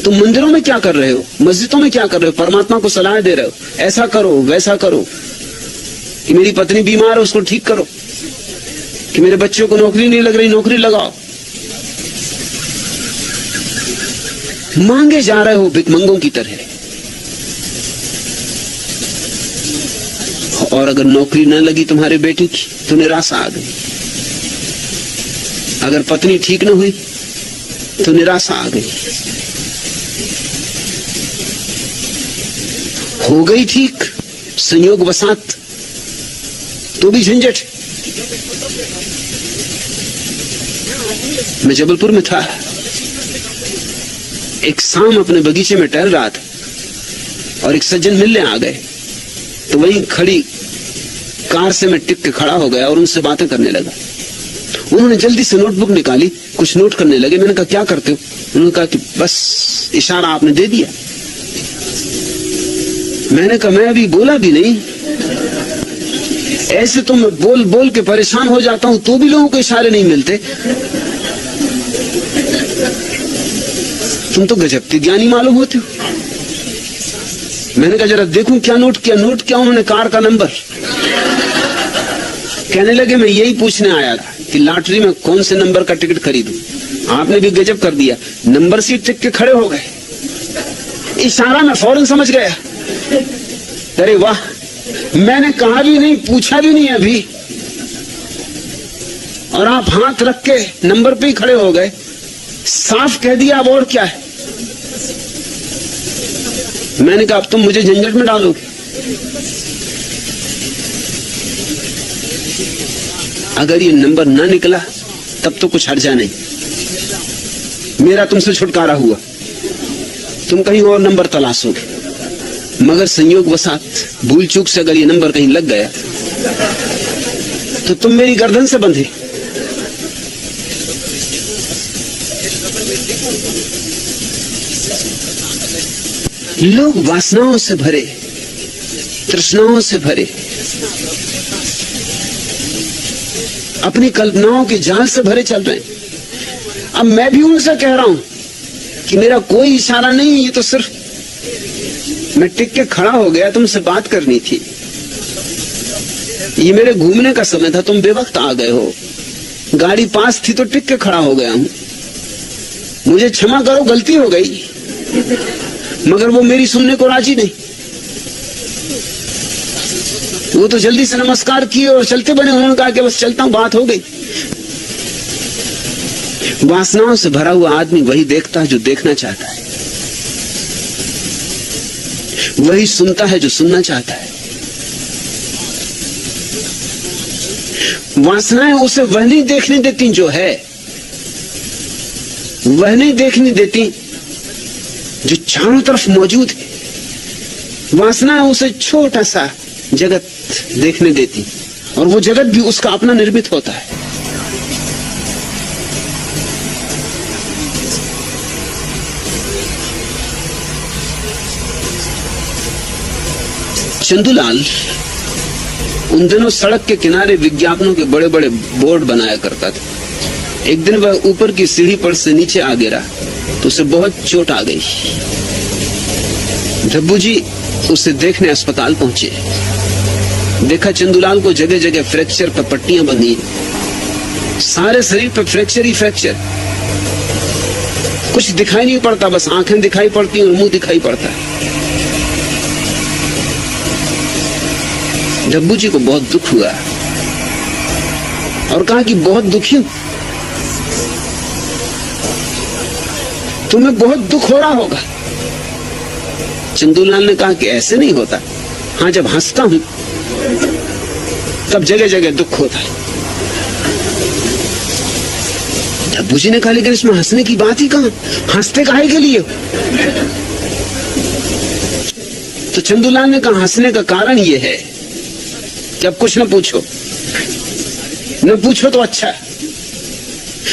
तुम मंदिरों में क्या कर रहे हो, मस्जिदों में क्या कर रहे हो, परमात्मा को सलाह दे रहे हो, ऐसा करो वैसा करो, कि मेरी पत्नी बीमार है उसको ठीक करो, कि मेरे बच्चों को नौकरी नहीं लग रही नौकरी लगाओ। मांगे जा रहे हो भिखमंगों की तरह। और अगर नौकरी न लगी तुम्हारे बेटे की तो निराशा आ गई, अगर पत्नी ठीक न हुई तो निराशा आ गई, हो गई ठीक संयोग वसात तो भी झंझट। मैं जबलपुर में था, एक शाम अपने बगीचे में टहल रहा था और एक सज्जन मिलने आ गए, तो वहीं खड़ी कार से मैं टिक के खड़ा हो गया और उनसे बातें करने लगा। उन्होंने जल्दी से नोटबुक निकाली, कुछ नोट करने लगे। मैंने कहा क्या करते हो? उन्होंने कहा कि बस इशारा आपने दे दिया। मैंने कहा मैं अभी बोला भी नहीं, ऐसे तो मैं बोल बोल के परेशान हो जाता हूं, तो भी लोगों को इशारे नहीं मिलते। तुम तो गजब के ज्ञानी मालूम होते हो। मैंने कहा जरा देखूं क्या नोट किया। नोट किया उन्होंने कार का नंबर। कहने लगे मैं यही पूछने आया था कि लॉटरी में कौन से नंबर का टिकट खरीदूं। आपने भी गजब कर दिया, नंबर सीट टिक के खड़े हो गए। इशारा मैं फौरन समझ गया। अरे वाह, मैंने कहा भी नहीं, पूछा भी नहीं अभी, और आप हाथ रख के नंबर पे ही खड़े हो गए। साफ कह दिया, अब और क्या है। मैंने कहा अब तुम मुझे झंझट में डालोगे। अगर ये नंबर ना निकला तब तो कुछ हर्जा नहीं, मेरा तुमसे छुटकारा हुआ, तुम कहीं और नंबर तलाशोगे। मगर संयोग वसात भूल चूक से अगर ये नंबर कहीं लग गया तो तुम मेरी गर्दन से बंधे। लोग वासनाओं से भरे, तृष्णाओं से भरे, अपनी कल्पनाओं के जाल से भरे चल रहे हैं। अब मैं भी उनसे कह रहा हूं कि मेरा कोई इशारा नहीं, ये तो सिर्फ मैं टिक के खड़ा हो गया, तुमसे बात करनी थी, ये मेरे घूमने का समय था, तुम बेवक्त आ गए हो। गाड़ी पास थी तो टिक के खड़ा हो गया हूं, मुझे क्षमा करो, गलती हो गई। मगर वो मेरी सुनने को राजी नहीं। वो तो जल्दी से नमस्कार किए और चलते बने। उन्होंने कहा कि बस चलता हूं, बात हो गई। वासनाओं से भरा हुआ आदमी वही देखता है जो देखना चाहता है, वही सुनता है जो सुनना चाहता है। वासनाएं उसे वह नहीं देखने देती जो है, वह नहीं देखने देती जो चारों तरफ मौजूद है। वासनाएं उसे छोटा सा जगत देखने देती, और वो जगत भी उसका अपना निर्मित होता है। चंदूलाल उन दिनों सड़क के किनारे विज्ञापनों के बड़े बड़े बोर्ड बनाया करता था। एक दिन वह ऊपर की सीढ़ी पर से नीचे आ गिरा तो उसे बहुत चोट आ गई। धब्बू जी उसे देखने अस्पताल पहुंचे। देखा चंदूलाल को जगह जगह फ्रैक्चर पर पट्टियां बंधी, सारे शरीर पर फ्रैक्चर ही फ्रैक्चर, कुछ दिखाई नहीं पड़ता, बस आंखें दिखाई पड़ती और मुंह दिखाई पड़ता है। डब्बू जी को बहुत दुख हुआ और कहा कि बहुत दुखी हूं, तुम्हें बहुत दुख हो रहा होगा। चंदूलाल ने कहा कि ऐसे नहीं होता, हाँ जब हंसता हूं तब जगह जगह दुख होता है। डब्बू जी ने कहा लेकिन इसमें हंसने की बात ही कहां, हंसते काहे के लिए? तो चंदूलाल ने कहा हंसने का कारण यह है कि अब कुछ न पूछो, न पूछो तो अच्छा।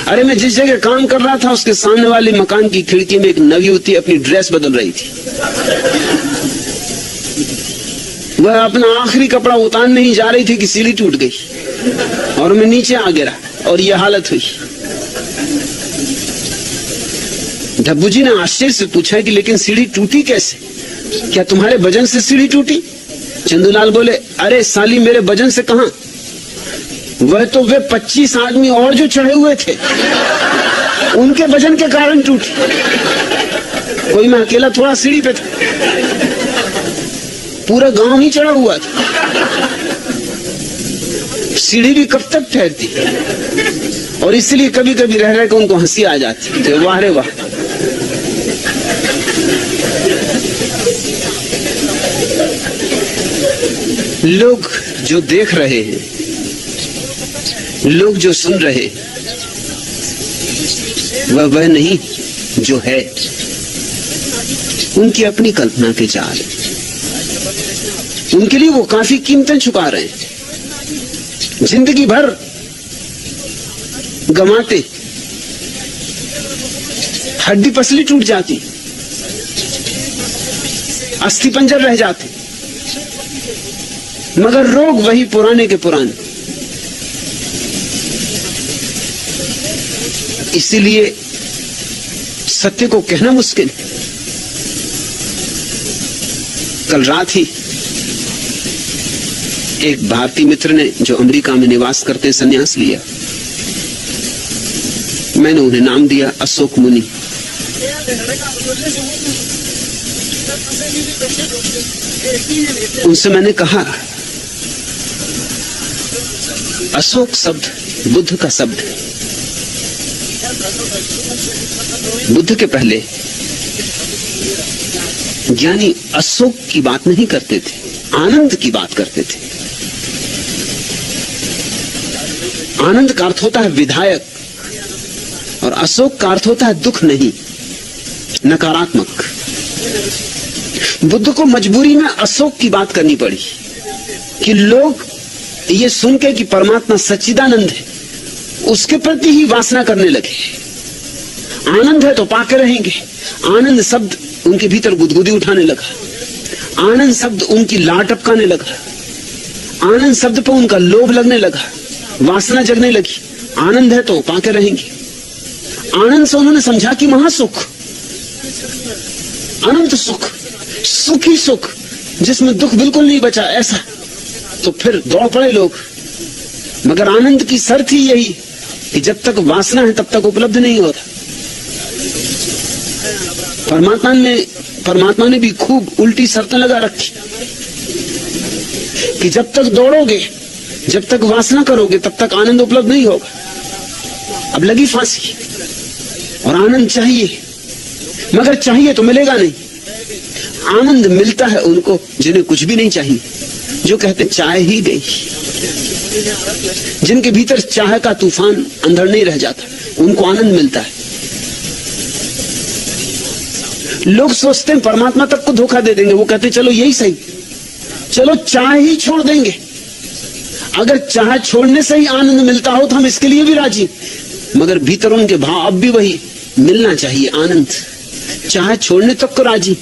अरे मैं जिस जगह काम कर रहा था उसके सामने वाले मकान की खिड़की में एक नवयुवती अपनी ड्रेस बदल रही थी। वह अपना आखिरी कपड़ा उतारने ही जा रही थी कि सीढ़ी टूट गई और मैं नीचे आ गिरा और यह हालत हुई। डब्बू जी ने आश्चर्य से पूछा कि लेकिन सीढ़ी टूटी कैसे? क्या तुम्हारे वजन से सीढ़ी टूटी? चंदूलाल बोले, अरे साली, मेरे वजन से कहां, वह तो वे 25 आदमी और जो चढ़े हुए थे उनके वजन के कारण टूटी। कोई मैं अकेला थोड़ा सीढ़ी पे था, पूरा गांव ही चढ़ा हुआ था। सीढ़ी भी कब तक ठहरती? और इसलिए कभी कभी रह रहे उनको हंसी आ जाती, तो वाह रे वाह। लोग जो देख रहे हैं, लोग जो सुन रहे, वह नहीं जो है। उनकी अपनी कल्पना के जाल, उनके लिए वो काफी कीमतें चुका रहे हैं। जिंदगी भर गंवाते, हड्डी पसली टूट जाती, अस्थि पंजर रह जाते, मगर रोग वही पुराने के पुराने। इसीलिए सत्य को कहना मुश्किल। कल रात ही एक भारतीय मित्र ने, जो अमेरिका में निवास करते, संन्यास लिया। मैंने उन्हें नाम दिया अशोक मुनि। उनसे मैंने कहा, अशोक शब्द बुद्ध का शब्द है। बुद्ध के पहले ज्ञानी अशोक की बात नहीं करते थे, आनंद की बात करते थे। आनंद का अर्थ होता है विधायक, और अशोक का अर्थ होता है दुख नहीं, नकारात्मक। बुद्ध को मजबूरी में अशोक की बात करनी पड़ी कि लोग ये सुन के कि परमात्मा सच्चिदानंद है, उसके प्रति ही वासना करने लगे। आनंद है तो पाके रहेंगे। आनंद शब्द उनके भीतर गुदगुदी उठाने लगा। आनंद शब्द उनकी लाट टपकाने लगा। आनंद शब्द पर उनका लोभ लगने लगा, वासना जगने लगी। आनंद है तो पाके रहेंगे। आनंद से उन्होंने समझा कि महासुख, अनंत सुख, सुख ही सुख, जिसमें दुख बिल्कुल नहीं बचा, ऐसा। तो फिर दौड़ पड़े लोग। मगर आनंद की शर्त ही यही कि जब तक वासना है तब तक उपलब्ध नहीं होता। परमात्मा ने भी खूब उल्टी शर्तें लगा रखी कि जब तक दौड़ोगे, जब तक वासना करोगे, तब तक आनंद उपलब्ध नहीं होगा। अब लगी फांसी। और आनंद चाहिए, मगर चाहिए तो मिलेगा नहीं। आनंद मिलता है उनको जिन्हें कुछ भी नहीं चाहिए, जो कहते चाह ही गई। जिनके भीतर चाह का तूफान अंधड़ नहीं रह जाता, उनको आनंद मिलता है। लोग सोचते हैं परमात्मा तक को धोखा दे देंगे। वो कहते चलो यही सही, चलो चाह ही छोड़ देंगे। अगर चाह छोड़ने से ही आनंद मिलता हो तो हम इसके लिए भी राजी। मगर भीतर उनके भाव अब भी वही, मिलना चाहिए आनंद। चाह छोड़ने तक को राजी।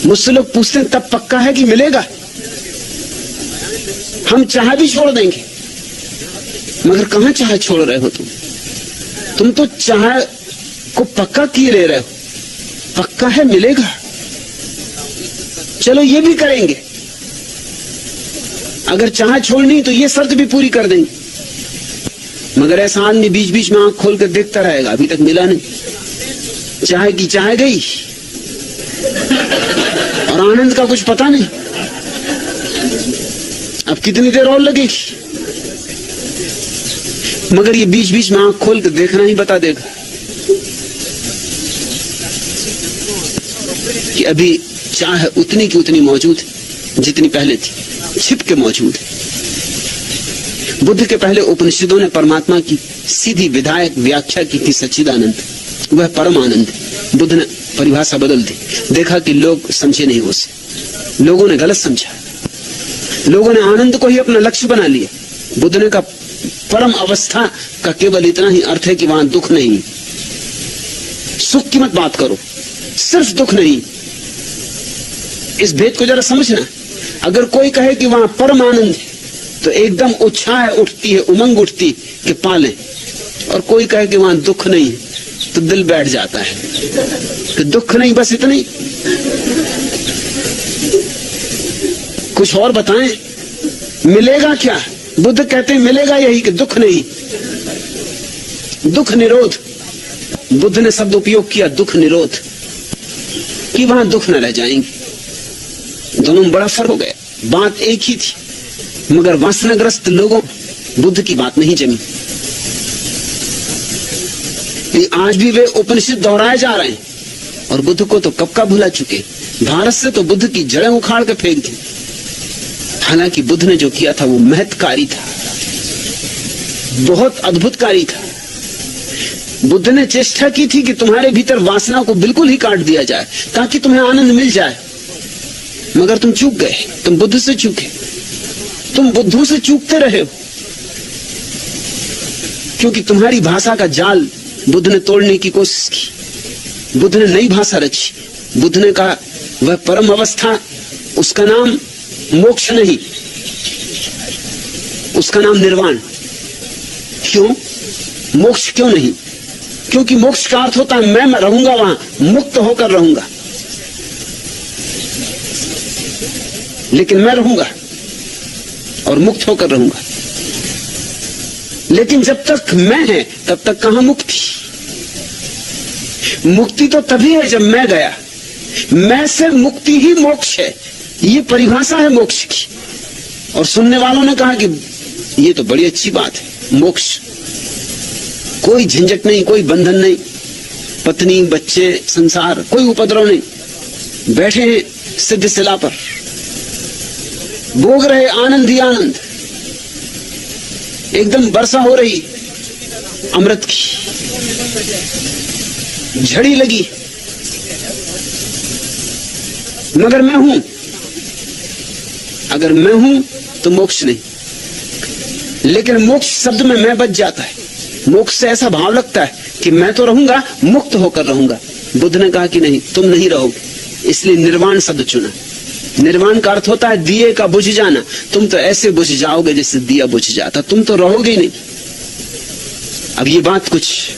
मुझसे लोग पूछते हैं तब पक्का है कि मिलेगा? हम चाह भी छोड़ देंगे। मगर कहां चाह छोड़ रहे हो तुम तो चाह को पक्का किए ले रहे हो। पक्का है मिलेगा, चलो ये भी करेंगे। अगर चाह छोड़नी तो ये शर्त भी पूरी कर देंगे। मगर ऐसा आदमी बीच बीच में आंख खोल कर देखता रहेगा, अभी तक मिला नहीं। चाह की चाह गई और आनंद का कुछ पता नहीं। अब कितनी देर और लगेगी? मगर ये बीच बीच में आंख खोल कर देखना ही बता देगा कि अभी चाह उतनी की उतनी मौजूद है जितनी पहले थी, छिप के मौजूद है। बुद्ध के पहले उपनिषदों ने परमात्मा की सीधी विधायक व्याख्या की थी, सच्चिदानंद, वह परम आनंद है। बुद्ध ने परिभाषा बदल दी। देखा कि लोग समझे नहीं उसे, लोगों ने गलत समझा, लोगों ने आनंद को ही अपना लक्ष्य बना लिया। बुद्ध ने कहा परम अवस्था का केवल इतना ही अर्थ है कि वहां दुख नहीं। सुख की मत बात करो, सिर्फ दुख नहीं। इस भेद को जरा समझना। अगर कोई कहे कि वहां परम आनंद है तो एकदम उत्साह उठती है, उमंग उठती कि पालें। और कोई कहे कि वहां दुख नहीं है तो दिल बैठ जाता है कि दुख नहीं, बस इतना ही। कुछ और बताएं, मिलेगा क्या? बुद्ध कहते हैं मिलेगा यही कि दुख नहीं, दुख निरोध। बुद्ध ने शब्द उपयोग किया दुख निरोध, कि वहां दुख न रह जाएंगे। दोनों में बड़ा फर्क हो गया। बात एक ही थी, मगर वासनाग्रस्त लोगों बुद्ध की बात नहीं जमी। आज भी वे उपनिषद दोहराए जा रहे हैं, और बुद्ध को तो कब का भुला चुके। भारत से तो बुद्ध की जड़ें उखाड़ के फेंक दी। हालांकि बुद्ध ने जो किया था वो महत्कारी था, बहुत अद्भुतकारी था। बुद्ध ने चेष्टा की थी कि तुम्हारे भीतर वासना को बिल्कुल ही काट दिया जाए ताकि तुम्हें आनंद मिल जाए, मगर तुम चूक गए। तुम बुद्ध से चूके, तुम बुद्धों से चूकते रहे हो, क्योंकि तुम्हारी भाषा का जाल बुद्ध ने तोड़ने की कोशिश की। बुद्ध ने नई भाषा रची। बुद्ध ने कहा वह परम अवस्था, उसका नाम मोक्ष नहीं, उसका नाम निर्वाण। क्यों मोक्ष क्यों नहीं? क्योंकि मोक्ष का अर्थ होता है मैं रहूंगा वहां, मुक्त होकर रहूंगा। लेकिन मैं रहूंगा और मुक्त होकर रहूंगा। लेकिन जब तक मैं है तब तक कहां मुक्ति? मुक्ति तो तभी है जब मैं गया। मैं से मुक्ति ही मोक्ष है, ये परिभाषा है मोक्ष की। और सुनने वालों ने कहा कि ये तो बड़ी अच्छी बात है, मोक्ष, कोई झंझट नहीं, कोई बंधन नहीं, पत्नी बच्चे संसार, कोई उपद्रव नहीं, बैठे हैं सिद्ध शिला पर, भोग रहे आनंद ही आनंद, एकदम वर्षा हो रही अमृत की, झड़ी लगी। मगर मैं हूं, अगर मैं हूं तो मोक्ष नहीं। लेकिन मोक्ष शब्द में मैं बच जाता है। मोक्ष से ऐसा भाव लगता है कि मैं तो रहूंगा, मुक्त होकर रहूंगा। बुद्ध ने कहा कि नहीं, तुम नहीं रहोगे, इसलिए निर्वाण शब्द चुना। निर्वाण का अर्थ होता है दिए का बुझ जाना। तुम तो ऐसे बुझ जाओगे जैसे दिया बुझ जाता, तुम तो रहोगे ही नहीं। अब ये बात कुछ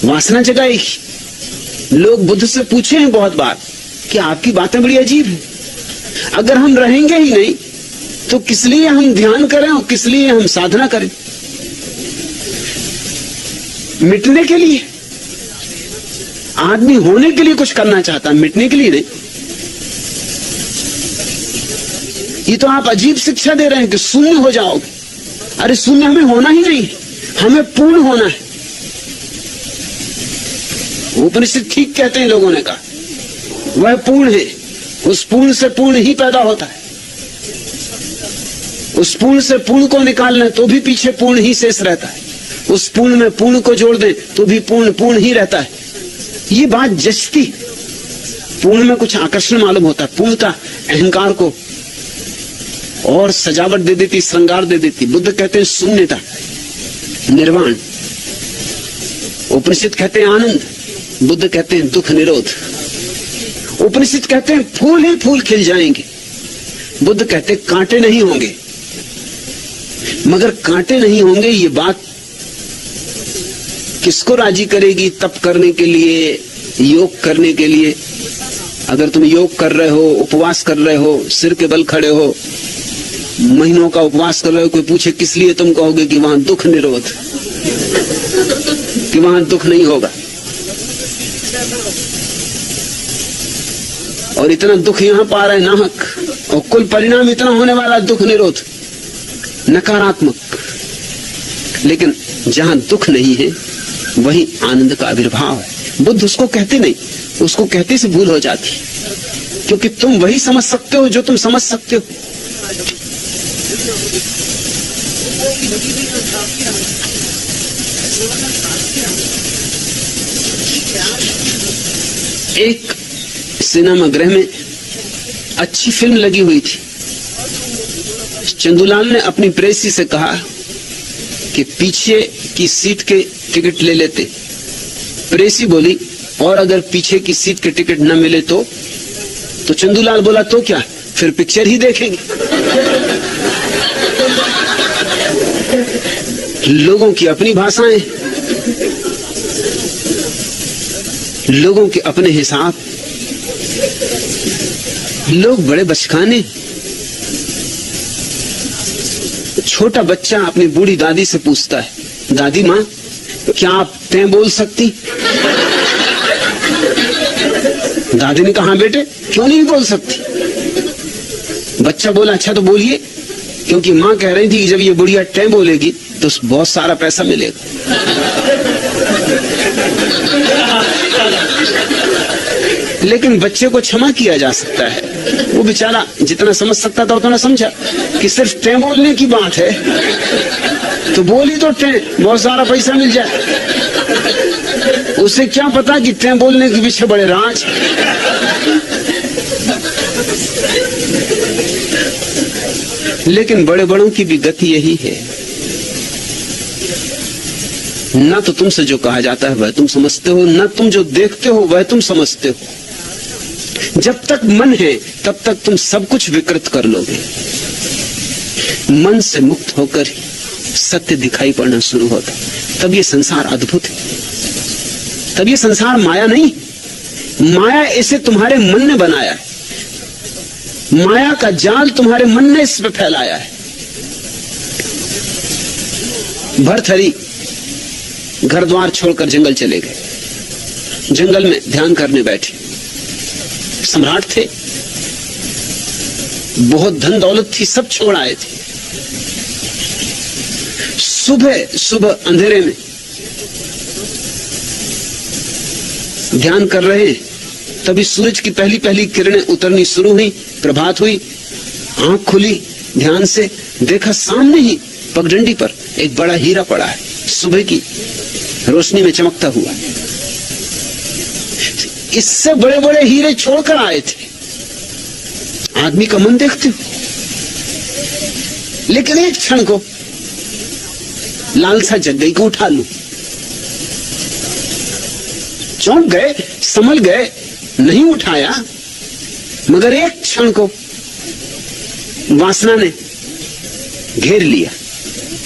वासना जगाएगी। लोग बुद्ध से पूछे हैं बहुत बार कि आपकी बातें बड़ी अजीब है, अगर हम रहेंगे ही नहीं तो किस लिए हम ध्यान करें और किस लिए हम साधना करें? मिटने के लिए। आदमी होने के लिए कुछ करना चाहता है, मिटने के लिए नहीं। ये तो आप अजीब शिक्षा दे रहे हैं कि शून्य हो जाओगे। अरे शून्य हमें होना ही नहीं, हमें पूर्ण होना है। उपनिषद ठीक कहते हैं, लोगों ने कहा वह पूर्ण है, उस पूर्ण से पूर्ण ही पैदा होता है। उस पूर्ण से पूर्ण को निकाल लें तो भी पीछे पूर्ण ही शेष रहता है। उस पूर्ण में पूर्ण को जोड़ दें तो भी पूर्ण पूर्ण ही रहता है। ये बात जचती। पूर्ण में कुछ आकर्षण मालूम होता है, पूर्णता अहंकार को और सजावट दे देती, श्रृंगार दे देती। बुद्ध कहते हैं शून्यता, निर्वाण। उपनिषद कहते हैं आनंद, बुद्ध कहते हैं दुख निरोध। उपनिषद कहते हैं फूल ही फूल खिल जाएंगे, बुद्ध कहते हैं कांटे नहीं होंगे। मगर कांटे नहीं होंगे ये बात किसको राजी करेगी तप करने के लिए, योग करने के लिए? अगर तुम योग कर रहे हो, उपवास कर रहे हो, सिर के बल खड़े हो, महीनों का उपवास कर रहे हो, कोई पूछे किस लिए, तुम कहोगे कि वहां दुख निरोध, कि वहां दुख नहीं होगा। और इतना दुख यहां पा रहे नाहक, और कुल परिणाम इतना होने वाला दुख निरोध, नकारात्मक। लेकिन जहां दुख नहीं है वही आनंद का आविर्भाव है। बुद्ध उसको कहते नहीं, उसको कहते से भूल हो जाती, क्योंकि तुम वही समझ सकते हो जो तुम समझ सकते हो। एक सिनेमा गृह में अच्छी फिल्म लगी हुई थी। चंदूलाल ने अपनी प्रेसी से कहा कि पीछे की सीट के टिकट ले लेते। प्रेसी बोली और अगर पीछे की सीट के टिकट न मिले तो चंदूलाल बोला तो क्या, फिर पिक्चर ही देखेंगे। लोगों की अपनी भाषाएं, लोगों के अपने हिसाब। लोग बड़े बचकाने। छोटा बच्चा अपनी बूढ़ी दादी से पूछता है, दादी माँ क्या आप तैं बोल सकती? दादी ने कहा, हाँ बेटे, क्यों नहीं बोल सकती? बच्चा बोला, अच्छा तो बोलिए, क्योंकि माँ कह रही थी कि जब ये बुढ़िया तैं बोलेगी तो बहुत सारा पैसा मिलेगा। लेकिन बच्चे को क्षमा किया जा सकता है। वो बेचारा जितना समझ सकता था उतना समझा कि सिर्फ तैं बोलने की बात है, तो बोली तो तैं, बहुत सारा पैसा मिल जाए। उसे क्या पता कि तैं बोलने के पीछे बड़े राज। लेकिन बड़े बड़ों की भी गति यही है, न तो तुमसे जो कहा जाता है वह तुम समझते हो, न तुम जो देखते हो वह तुम समझते हो। जब तक मन है तब तक तुम सब कुछ विकृत कर लोगे। मन से मुक्त होकर ही सत्य दिखाई पड़ना शुरू होता, तब ये संसार अद्भुत है। तब ये संसार माया नहीं, माया इसे तुम्हारे मन ने बनाया है। माया का जाल तुम्हारे मन ने इस पे फैलाया है। भर्तहरि घर द्वार छोड़कर जंगल चले गए। जंगल में ध्यान करने बैठे। सम्राट थे, बहुत धन दौलत थी, सब छोड़ आए थे। सुबह सुबह अंधेरे में ध्यान कर रहे हैं, तभी सूरज की पहली पहली किरणें उतरनी शुरू हुई। प्रभात हुई, आंख खुली, ध्यान से देखा, सामने ही पगडंडी पर एक बड़ा हीरा पड़ा है, सुबह की रोशनी में चमकता हुआ। इससे बड़े बड़े हीरे छोड़कर आए थे। आदमी का मन देखते हो, लेकिन एक क्षण को लालसा जग गई को उठा लूं। चौंक गए, संभल गए, नहीं उठाया, मगर एक क्षण को वासना ने घेर लिया।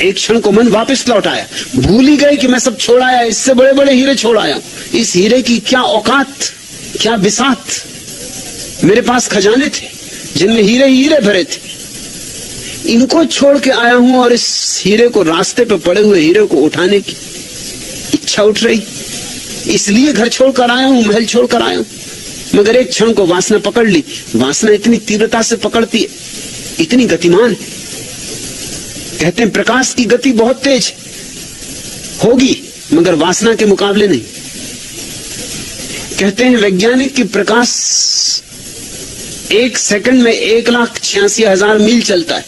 एक क्षण को मन वापस लौट आया। भूल ही गए कि मैं सब छोड़ आया, इससे बड़े बड़े हीरे छोड़ आया। इस हीरे की क्या औकात, क्या बिसात। मेरे पास खजाने थे जिनमें हीरे हीरे भरे थे, इनको छोड़ के आया हूं और इस हीरे को, रास्ते पे पड़े हुए हीरे को उठाने की इच्छा उठ रही, इसलिए घर छोड़कर आया हूं, महल छोड़कर आया हूं। मगर एक क्षण को वासना पकड़ ली। वासना इतनी तीव्रता से पकड़ती है, इतनी गतिमान है। कहते हैं प्रकाश की गति बहुत तेज होगी, मगर वासना के मुकाबले नहीं। कहते हैं वैज्ञानिक कि प्रकाश एक सेकंड में 1,86,000 मील चलता है,